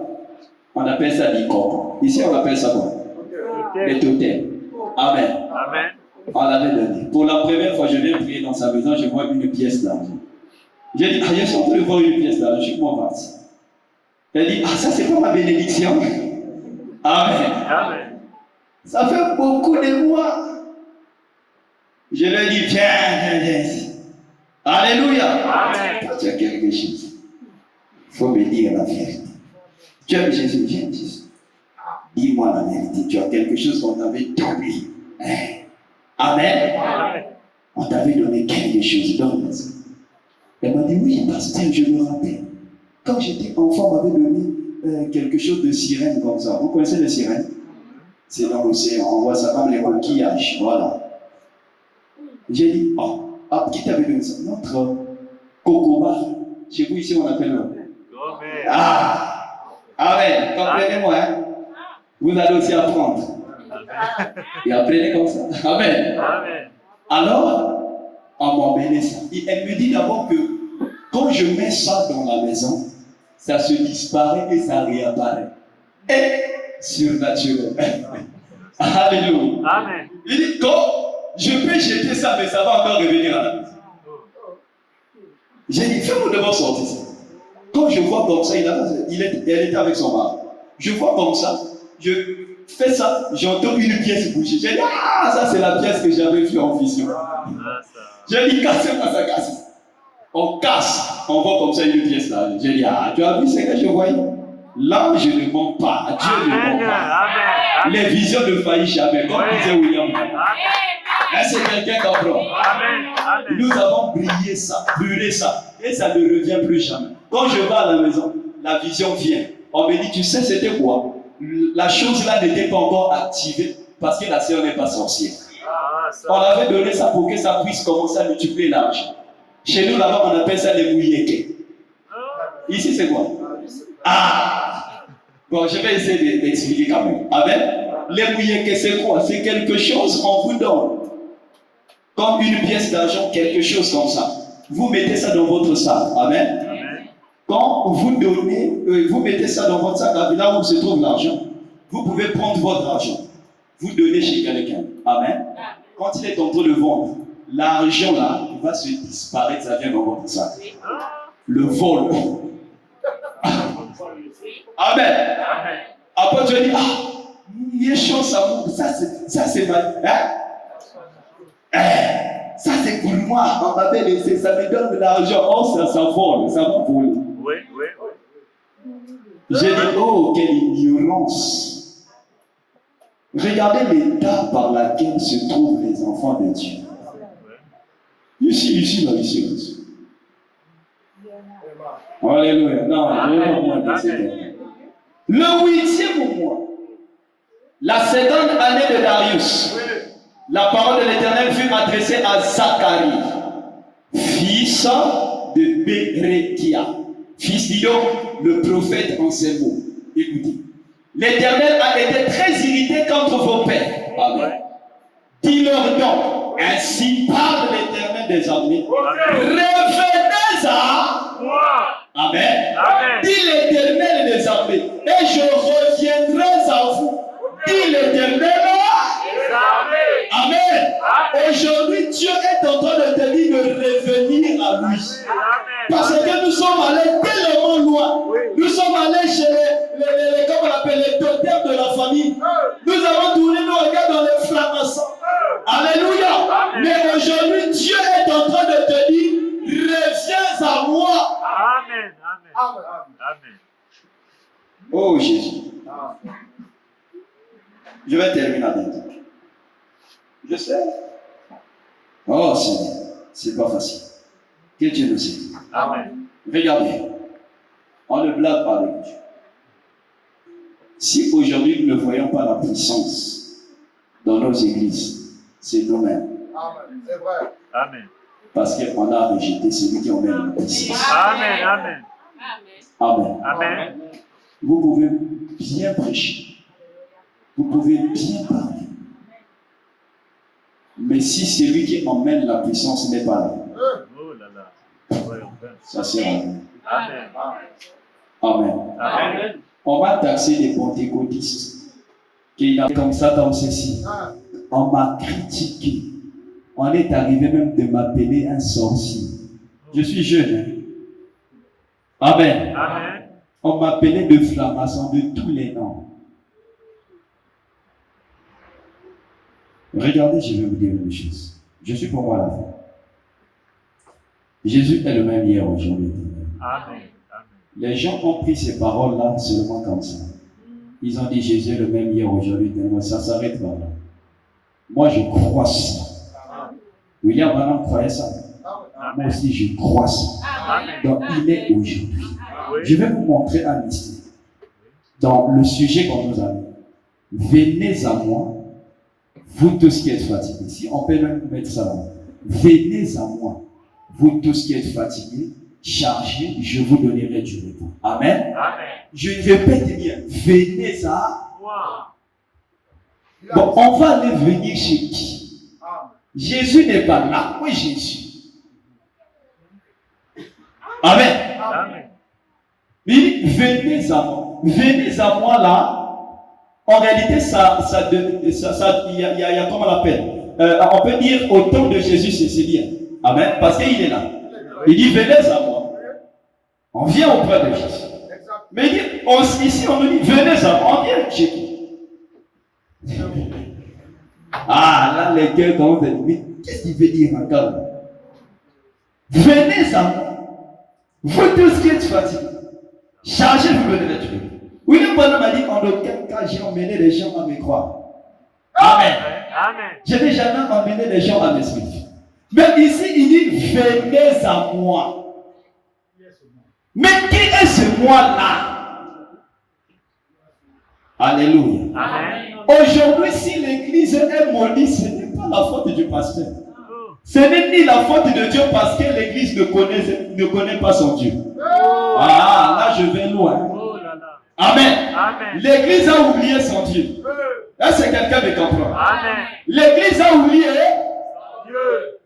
on appelle ça l'icône. Ici, on appelle ça quoi? Les totems. Amen. Amen. On l'avait donné. Pour la première fois, je viens prier dans sa maison, je vois une pièce d'argent. J'ai dit, je suis en train de voir une pièce d'argent, je suis comment parti. Elle dit, ça c'est pas ma bénédiction. Amen. Amen. Ça fait beaucoup de mois. Je lui ai dit, viens ici. Alléluia. Amen. Tu as quelque chose. Il faut me dire la vérité. Tu aimes Jésus, viens Jésus. Dis-moi la vérité. Tu as quelque chose qu'on t'avait donné. Amen. Amen. On t'avait donné quelque chose. Donne-moi ça. Elle m'a dit, oui, pasteur, je me rappelle. Quand j'étais enfant, on m'avait donné quelque chose de sirène comme ça. Vous connaissez les sirènes? C'est dans l'océan. On voit ça comme les coquillages. Voilà. J'ai dit, qui t'avait donné ça? Notre cocoba. Chez vous ici, on appelle le. Amen. Amen. Comprenez-moi, hein? Vous allez aussi apprendre. Et apprenez comme ça. Amen. Amen. Alors, on m'a emmené ça. Elle me dit d'abord que quand je mets ça dans la maison, ça se disparaît et ça réapparaît. Et surnaturel. Alléluia. Amen. Il dit, quand je peux jeter ça, mais ça va encore revenir à la maison. J'ai dit, fais-moi d'abord sortir ça. Quand je vois comme ça, elle était avec son mari. Je vois comme ça, je fais ça, j'entends une pièce bouger. J'ai dit, ça c'est la pièce que j'avais vue en vision. J'ai dit, cassez-moi ça, casse. On casse, on voit comme ça une pièce là. J'ai dit, tu as vu ce que je voyais? Là, je ne mens pas. Dieu ne ment pas. Amen. Les visions ne faillissent jamais, comme disait William. Est-ce que quelqu'un comprend? Amen. Amen. Nous avons brillé ça, brûlé ça, et ça ne revient plus jamais. Quand je vais à la maison, la vision vient. On me dit, tu sais, c'était quoi? La chose là n'était pas encore activée parce que la sœur n'est pas sorcière. On avait donné ça pour que ça puisse commencer à multiplier l'argent. Chez nous là-bas, on appelle ça les mouillekés. Ici, c'est quoi? Bon, je vais essayer d'expliquer quand même. Amen. Les mouillekés, c'est quoi? C'est quelque chose qu'on vous donne. Comme une pièce d'argent, quelque chose comme ça. Vous mettez ça dans votre sac. Amen. Quand vous donnez, vous mettez ça dans votre sac, là où se trouve l'argent, vous pouvez prendre votre argent. Vous donnez chez quelqu'un. Amen. Quand il est en train de vendre, l'argent là va se disparaître, ça vient dans votre sac. Le vol. Amen. Après tu vas dire, il y a chance à vous. Ça c'est mal. Ça c'est pour moi. On m'avait laissé, ça me donne de l'argent. Ça vole, ça va voler. Oui. J'ai dit, quelle ignorance. Regardez l'état par lequel se trouvent les enfants de Dieu. Ici. Alléluia. Non, le 8e mois, la seconde année de Darius, la parole de l'Éternel fut adressée à Zacharie, fils de Bérékia, fils d'Ido, le prophète en ces mots. Écoutez, l'Éternel a été très irrité contre vos pères. Amen. Dis-leur donc, ainsi parle l'Éternel des armées. Revenez à moi. Amen. Dis l'Éternel des armées, et je reviendrai à vous. Dis l'Éternel des armées. Amen. Aujourd'hui, Dieu est en train de te dire de revenir à lui. Parce que nous sommes allés tellement loin. Nous sommes allés chez comment on appelle, les totems de la famille. Nous avons tourné nos regards dans les flammassants. Alléluia. Mais aujourd'hui, Dieu est en train de te dire, reviens à moi. Amen. Oh Jésus. Je vais terminer avec toi. Je sais. Oh Seigneur, c'est pas facile. Que Dieu nous aide. Amen. Regardez, on ne blague pas avec Dieu. Si aujourd'hui nous ne voyons pas la puissance dans nos églises, c'est nous-mêmes. Amen. C'est vrai. Amen. Parce qu'on a rejeté celui qui emmène la puissance. Amen. Amen. Amen. Vous pouvez bien prêcher. Vous pouvez bien parler. Mais si celui qui emmène la puissance n'est pas là, Oh là là. Voyons bien. ça sert à rien. Amen. Amen. Amen. On va taxer les pentecôtistes qui ont comme ça dans ceci. On m'a critiqué. On est arrivé même de m'appeler un sorcier. Je suis jeune. Amen. Amen. On m'appelait de franc-maçon de tous les noms. Regardez, je vais vous dire une chose. Je suis pour moi la fin. Jésus est le même hier, aujourd'hui. Amen. Les gens ont pris ces paroles-là seulement comme ça. Ils ont dit Jésus est le même hier, aujourd'hui. Ça s'arrête là. Moi, je crois ça. William Branham croyait ça. Moi aussi, je crois ça. Donc, il est aujourd'hui. Je vais vous montrer un mystère. Dans le sujet qu'on nous a mis. Venez à moi, vous tous qui êtes fatigués. Si on peut même mettre ça là. Venez à moi, vous tous qui êtes fatigués, chargés, je vous donnerai du repos. Amen. Amen. Je répète bien. Venez à Moi. Bon, on va aller venir chez qui? Jésus n'est pas là. Oui, Jésus. Amen. Amen. Oui, venez à moi. Venez à moi là. En réalité, il y a comment on l'appelle? On peut dire au temps de Jésus, c'est bien. Amen. Parce qu'il est là. Il dit, venez à moi. On vient auprès de Jésus. Mais ici, on nous dit, venez à moi. On vient chez qui? Ah, là, les cœurs commencent à dire, mais qu'est-ce qu'il veut dire encore? Venez à moi. Vous tous qui êtes fatigués, chargez vous venez d'être. William Branham m'a dit, en aucun cas, j'ai emmené les gens à me croire. Amen. Amen. Je n'ai jamais emmené les gens à me suivre. Mais ici, il dit, venez à moi. Mais qui est ce moi-là? Alléluia. Amen. Aujourd'hui, si l'église est maudite, ce n'est pas la faute du pasteur. Ce n'est ni la faute de Dieu parce que l'église ne connaît pas son Dieu. Ah, là je vais loin. Oh là là. Amen. Amen. L'église a oublié son Dieu. Est-ce que quelqu'un me comprend? Amen. L'église a oublié Dieu.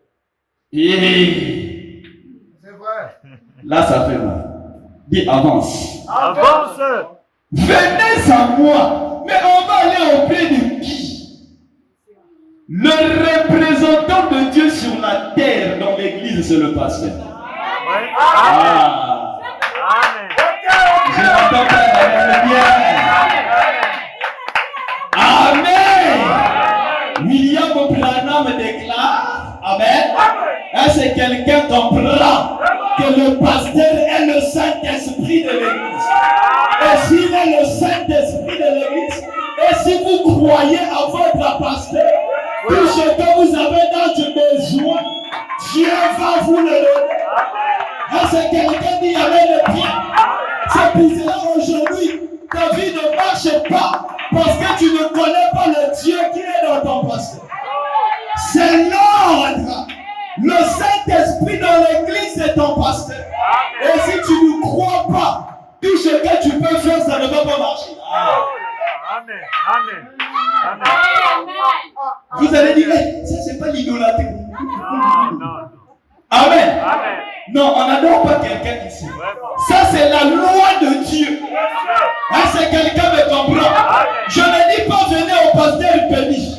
C'est vrai. Là ça fait mal. Dis avance. Avance. Venez à moi. Mais on va aller auprès de qui? Le représentant de Dieu sur la terre dans l'église, c'est le pasteur. Oui. Ah. Amen. Je n'entends pas bien. Amen. William Branham déclare, Amen. Est-ce que quelqu'un comprend que le pasteur est le Saint-Esprit de l'église? Et s'il est le Saint-Esprit de l'église, et si vous croyez à votre pasteur, tout ce que vous avez dans du besoin, Dieu va vous le donner. Est-ce que quelqu'un dit Amen de bien? C'est pour cela aujourd'hui, ta vie ne marche pas parce que tu ne connais pas le Dieu qui est dans ton pasteur. C'est l'ordre. Le Saint-Esprit dans l'église est ton pasteur. Et si tu ne crois pas, tout ce que tu peux faire, ça ne va pas marcher. Amen. Amen. Amen. Vous allez dire, ça c'est pas l'idolâtrie. Non, non. Amen. Amen. Non, on n'adore pas quelqu'un ici. Vraiment. Ça c'est la loi de Dieu. Est-ce que quelqu'un me comprend? Je ne dis pas venez au pasteur péniche.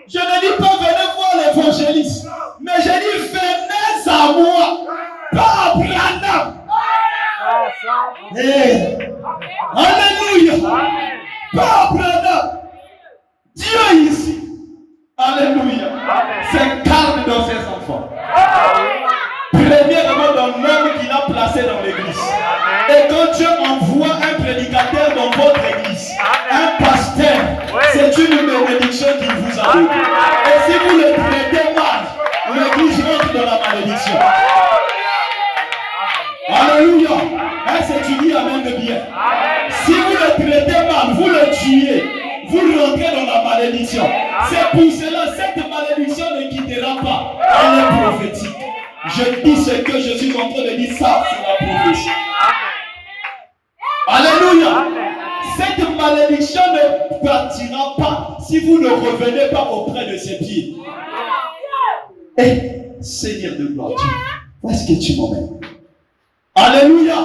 Je ne dis pas venez voir l'évangéliste. Mais je dis venez à moi. Pas à Branham. Hey. Alléluia. Pas à Branham. Dieu ici. Alléluia. S'incarne dans ses enfants. Premièrement dans l'homme qu'il a placé dans l'église. Et quand Dieu envoie un prédicateur dans votre église, un pasteur, c'est une bénédiction qu'il vous a donnée. Et si vous le traitez mal, l'église rentre dans la malédiction. Alléluia. Est-ce que tu dis Amen de bien? Si vous le traitez mal, vous le tuez, vous rentrez dans la malédiction. C'est pour cela cette malédiction ne quittera pas. Elle est prophétique. Je dis ce que je suis en train de dire, ça c'est la prophétie. malédiction ne partira pas si vous ne revenez pas auprès de ses pieds. Et Seigneur de gloire, où est-ce que tu m'emmènes? Alléluia.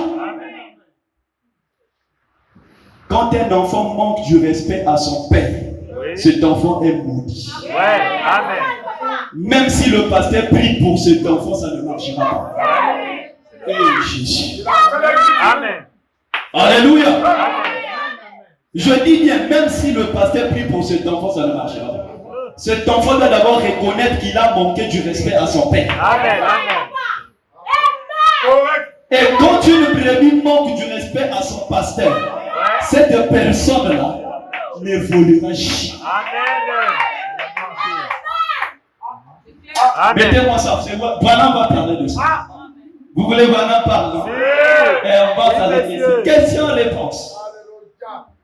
Quand un enfant manque du respect à son père, cet enfant est maudit. Amen. Même si le pasteur prie pour cet enfant, ça ne marchera pas. Et Jésus. Amen. Alléluia. Je dis bien, même si le pasteur prie pour cet enfant, ça ne marchera pas. Cet enfant doit d'abord reconnaître qu'il a manqué du respect à son père. Amen. Et quand une brebis manque du respect à son pasteur, cette personne-là n'évoluera jamais. Amen. Mettez-moi ça. Branham va parler de ça. Vous voulez Branham parler? Et on va parler de ça. Question-réponse.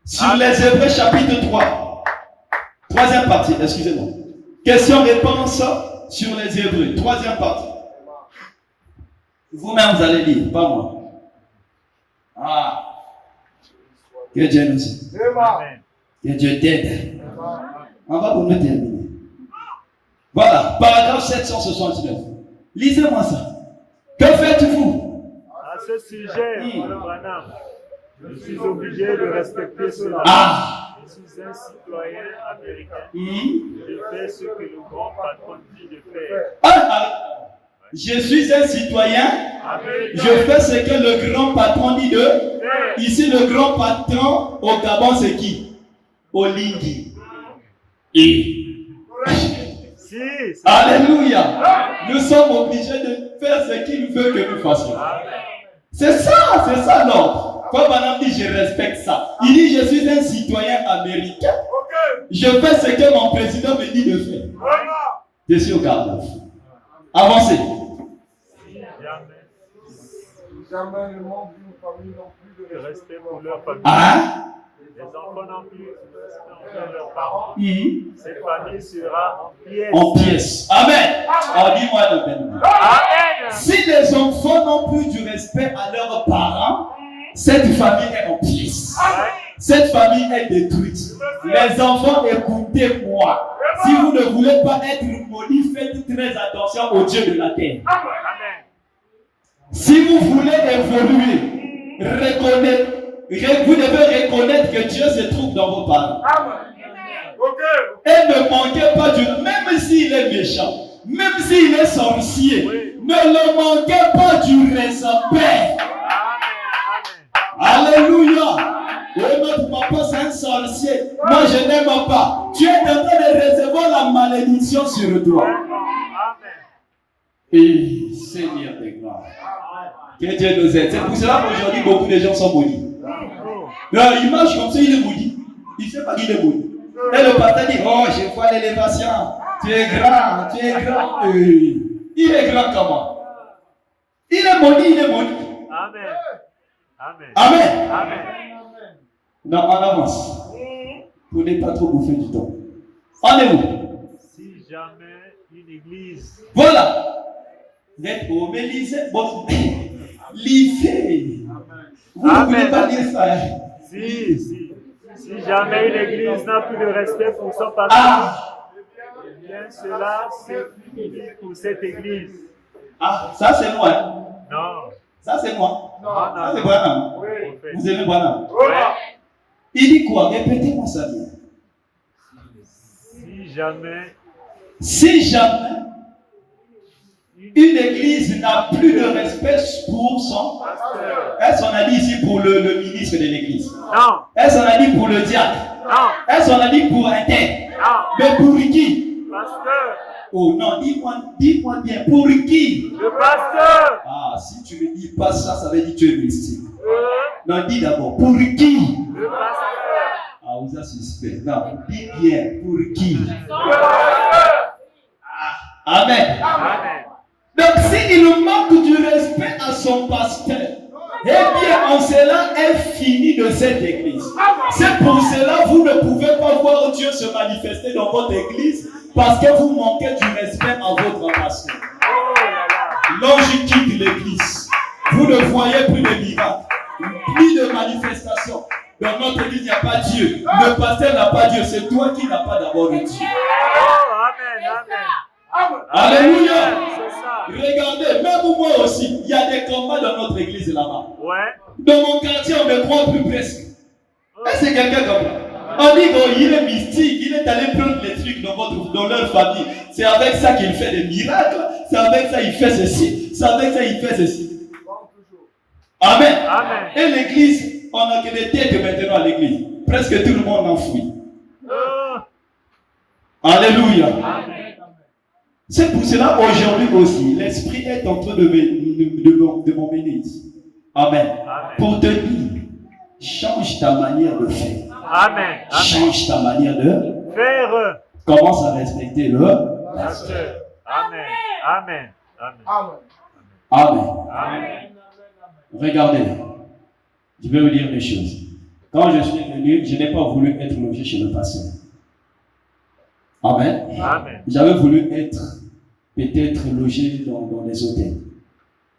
Sur les Hébreux chapitre 3. Troisième partie, excusez-moi. Question-réponse sur les Hébreux. Troisième partie. Vous-même, vous allez lire, pas moi. Ah. Que Dieu nous aide. Que Dieu t'aide. On va pour nous terminer. Voilà, paragraphe 769. Lisez-moi ça. Que faites-vous? À ce sujet, Frère Branham, je suis obligé de respecter cela. Je suis un citoyen américain. Je fais ce que le grand patron dit de faire. Je suis un citoyen. Je fais ce que le grand patron dit de faire. Ici, le grand patron au Gabon, c'est qui? Olingi. Alléluia. Nous sommes obligés de faire ce qu'il veut que nous fassions. C'est ça l'ordre. Quand Madame dit je respecte ça, il dit je suis un citoyen américain. Je fais ce que mon président me dit de faire. Je suis au Gabon. Avancez. Jamais le monde d'une famille non plus de respect pour leur famille. Les enfants non plus de leurs parents. Cette famille sera en pièces. En pièces. Amen. Dis-moi le bénédiction. Amen. Si les enfants n'ont plus du respect à leurs parents, cette famille est en pièces. Cette famille est détruite. Les enfants, écoutez-moi. Si vous ne voulez pas être maudits, faites très attention au Dieu de la terre. Amen. Si vous voulez évoluer, vous devez reconnaître que Dieu se trouve dans vos parents. Et ne manquez pas du... Même s'il est méchant, même s'il est sorcier, ne le manquez pas du respect. Alléluia. Oui, notre papa c'est un sorcier. Moi je n'aime pas. Tu es en train de recevoir la malédiction sur toi. Et Seigneur de gloire. Que Dieu nous aide. C'est pour cela qu'aujourd'hui beaucoup de gens sont maudits. Il marche comme ça, il est maudit. Il ne sait pas qu'il est maudit. Et le pasteur dit, oh, je vois l'élévation. Tu es grand, tu es grand. Il est grand comment? Il est maudit, Amen. Amen. Amen. Non, on avance. Pour ne pas trop bouffer du temps. On est où? Si jamais une église. Voilà. Vous êtes au Mélise. Bon. Lisez. Vous ne voulez pas dire ça. Si jamais une église n'a plus de respect pour son pasteur, eh bien cela c'est fini pour cette église. Ça c'est moi. Non. Ça c'est moi. Non. Ça c'est Branham. Vous aimez Branham? Il dit quoi? Répétez-moi ça bien. Si jamais une église n'a plus de respect pour son pasteur. Est-ce qu'on a dit ici pour le ministre de l'église? Non. Est-ce qu'on a dit pour le diacre? Non. Est-ce qu'on a dit pour un tel? Non. Mais pour qui? Pasteur. Oh non, dis-moi bien, pour qui? Le pasteur. Si tu ne dis pas ça, ça veut dire que tu es mystique. Non, dis d'abord, pour qui? Le pasteur. Vous êtes suspect. Non, dis bien, pour qui? Amen. Donc, s'il manque du respect à son pasteur, eh bien, en cela est fini de cette église. C'est pour cela que vous ne pouvez pas voir Dieu se manifester dans votre église parce que vous manquez du respect à votre pasteur. L'ange quitte l'église. Vous ne voyez plus de miracles, ni de manifestations. Dans notre église, il n'y a pas Dieu. Le pasteur n'a pas Dieu. C'est toi qui n'as pas d'abord de Dieu. Amen, amen. Alléluia. C'est ça. Regardez, même moi aussi, il y a des combats dans notre église là-bas. Ouais. Dans mon quartier, on ne me croit plus presque. Est-ce que quelqu'un comprend? On dit qu'il est mystique, il est allé prendre les trucs dans leur famille. C'est avec ça qu'il fait des miracles. C'est avec ça qu'il fait ceci. C'est avec ça qu'il fait ceci. Amen. Amen. Et l'église, on a que des têtes maintenant à l'église. Presque tout le monde enfuit. Alléluia. Amen. C'est pour cela aujourd'hui aussi, l'Esprit est en train de m'emmener ici. Amen. Amen. Pour te dire, change ta manière de faire. Amen. Change ta manière de faire. Commence à respecter le pasteur. Amen. Amen. Amen. Amen. Regardez, je vais vous dire des choses. Quand je suis venu, je n'ai pas voulu être logé chez le pasteur. Amen. Amen. J'avais voulu être peut-être logé dans les hôtels.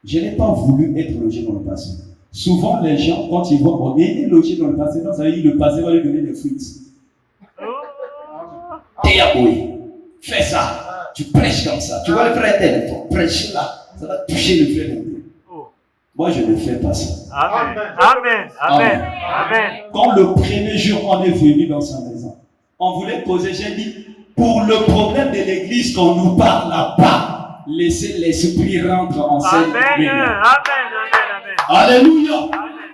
Je n'ai pas voulu être logé dans le pasteur. Souvent, les gens, quand ils voient, bon, il est logé dans le pasteur, ça veut dire que le pasteur va lui donner des fruits. Théaboui, fais ça. Tu prêches comme ça. Tu vois le frère tel, prêche là. Ça va toucher le frère tel. Moi, je ne fais pas ça. Amen. Amen. Amen. Amen. Quand le premier jour, on est venu dans sa maison, on voulait poser, j'ai dit, pour le problème de l'église qu'on nous parle là-bas, laissez l'esprit rentrer en scène. Amen. Amen. Alléluia. Amen.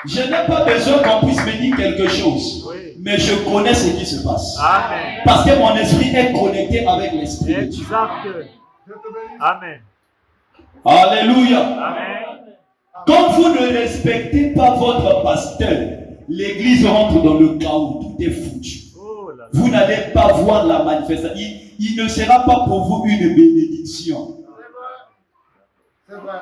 Je n'ai pas besoin qu'on puisse me dire quelque chose. Oui. Mais je connais ce qui se passe. Amen. Parce que mon esprit est connecté avec l'esprit de Dieu. Exact. Amen. Alléluia. Amen. Quand vous ne respectez pas votre pasteur, l'église rentre dans le chaos. Tout est foutu. Oh là là. Vous n'allez pas voir la manifestation. Il ne sera pas pour vous une bénédiction. C'est vrai.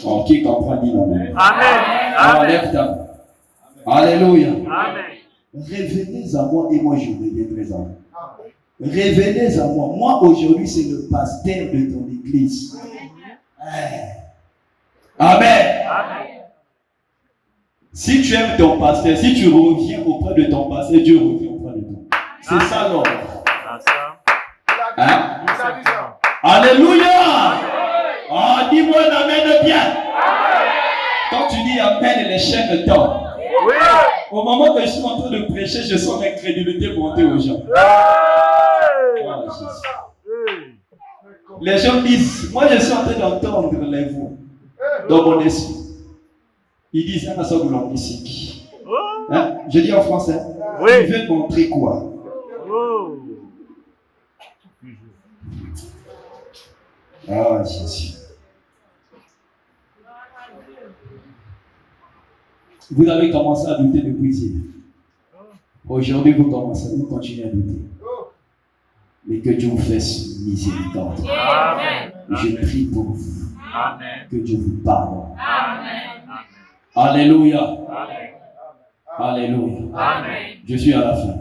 Oh, qui comprend, dit Amen. Amen. Amen. Enlève ta main. Alléluia. Amen. Revenez à moi et moi je reviendrai à vous. Revenez à moi. Moi aujourd'hui c'est le pasteur de ton église. Amen. Amen. Si tu aimes ton pasteur, si tu reviens auprès de ton pasteur, Dieu revient auprès de toi. C'est ça l'ordre. Hein? Alléluia. Oh, dis-moi un amen bien. Quand tu dis amen, les chaînes tombent. Oui. Au moment que je suis en train de prêcher, je sens l'incrédulité monter aux gens. Oh, Jésus. Les gens disent, moi je suis en train d'entendre les voix dans mon esprit. Ils disent, un assaut de ici. Hein? Je dis en français. Oui. Tu veux montrer quoi? Oh. Ah, Jésus. Vous avez commencé à douter depuis hier. Aujourd'hui, vous continuez à douter. Mais que Dieu vous fasse miséricorde. Amen. Je prie pour vous. Amen. Que Dieu vous pardonne. Amen. Alléluia. Amen. Alléluia. Amen. Je suis à la fin.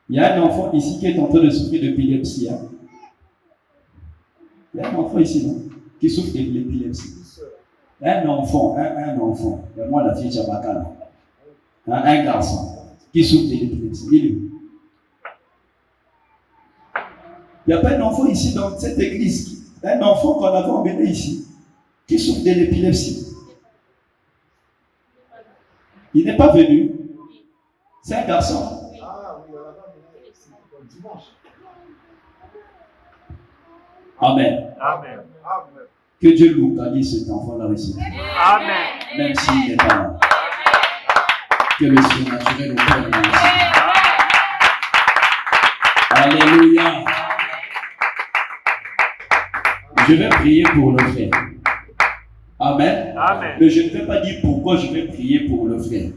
Il y a un enfant ici qui est en train de souffrir d'épilepsie. Hein? Il y a un enfant ici, non? Qui souffre de l'épilepsie. Un enfant. Et moi, la fille Chabakala. Un garçon qui souffre de l'épilepsie. Il est où? Il n'y a pas un enfant ici dans cette église. Un enfant qu'on avait emmené ici qui souffre de l'épilepsie. Il n'est pas venu. C'est un garçon. Amen. Amen. Que Dieu localise cet enfant-là ici. Amen. Même s'il n'est pas là. Que le surnaturel opère ici. Alléluia. Je vais prier pour le frère. Amen. Amen. Mais je ne vais pas dire pourquoi je vais prier pour le frère.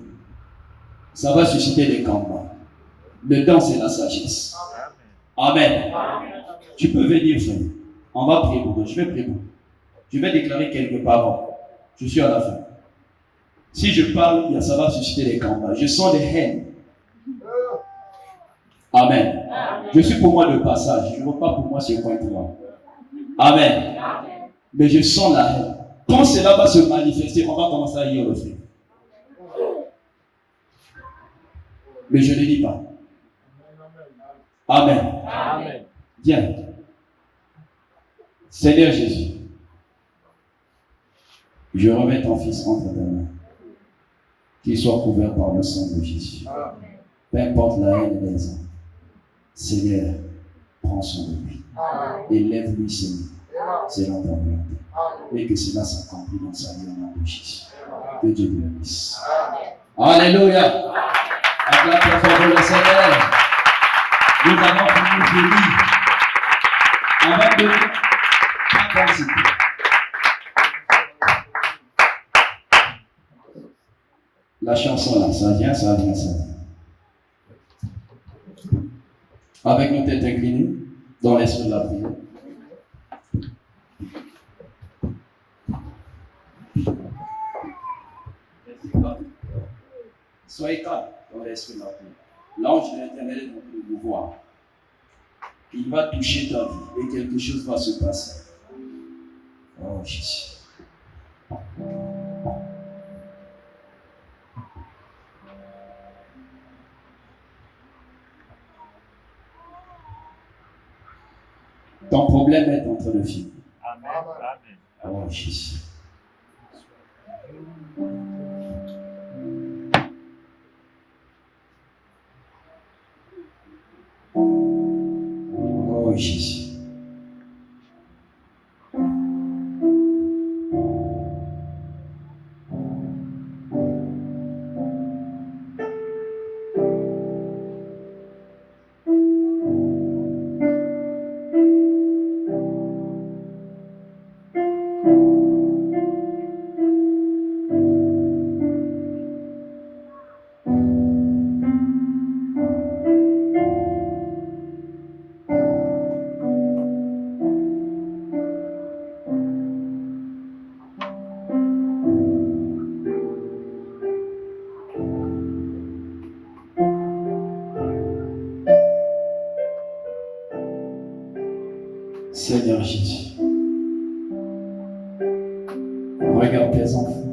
Ça va susciter des combats. Le temps, c'est la sagesse. Amen. Tu peux venir, frère. On va prier pour toi. Je vais prier pour toi. Je vais déclarer quelques paroles. Je suis à la fin. Si je parle, ça va susciter des combats. Je sens des haines. Amen. Je suis pour moi de passage. Je ne veux pas pour moi ce point-là. Amen. Mais je sens la haine. Quand cela va se manifester, on va commencer à lire le frère. Mais je ne dis pas. Amen. Amen. Viens. Seigneur Jésus, je remets ton fils entre tes mains. Qu'il soit couvert par le sang de Jésus. Peu importe la haine des hommes. Seigneur, prends soin de lui. Élève-lui, Seigneur, selon ta volonté. Et que cela s'accomplisse dans sa vie au nom de Jésus. Que Dieu te bénisse. Alléluia. Acclame très fort le Seigneur. Nous avons fini béni. Avant de participer. La chanson là, ça vient, ça vient, ça vient. Avec nos têtes inclinées, dans l'esprit de la prière. Soyez calme dans l'esprit de la prière. L'ange de l'Éternel est en train de vous voir. Il va toucher ta vie et quelque chose va se passer. Oh Jésus. Ton problème est en train de finir. Amen. Amen. Oh Jésus. Oh Jésus. Seigneur Jésus, regarde tes enfants.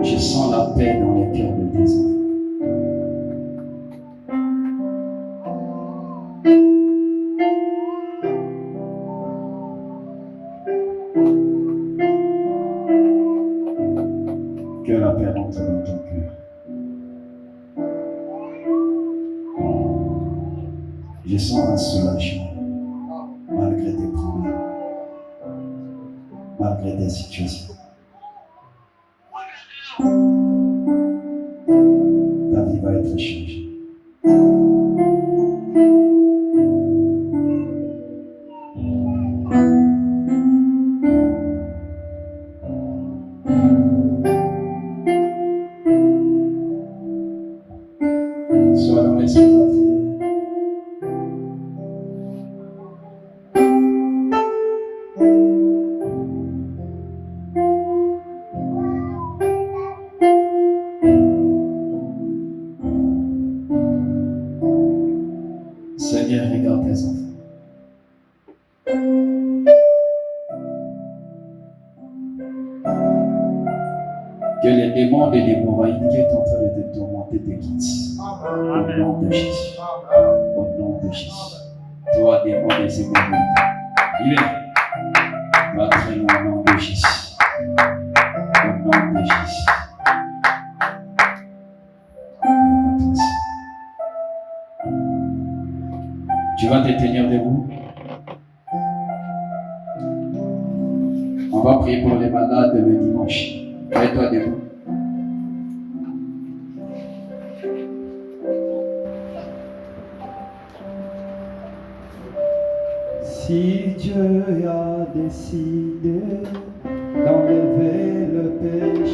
Je sens la paix dans les cœurs de tes enfants. Que la paix rentre dans ton cœur. Je sens un soulagement. Malgré tes problèmes, malgré tes situations. Ta vie va être changée. Sois dans l'esprit de la prière. Seigneur, regarde tes enfants. Que les démons de l'hémorroïde qui est en train de te tourmenter te quittent. Au nom de Jésus. Au nom de Jésus. Toi, démon des hémorroïdes. Il est. Va très loin au nom de Jésus. Au nom de Jésus. Tu vas te tenir debout. On va prier pour les malades le dimanche. Mets-toi debout. Si Dieu a décidé d'enlever le péché,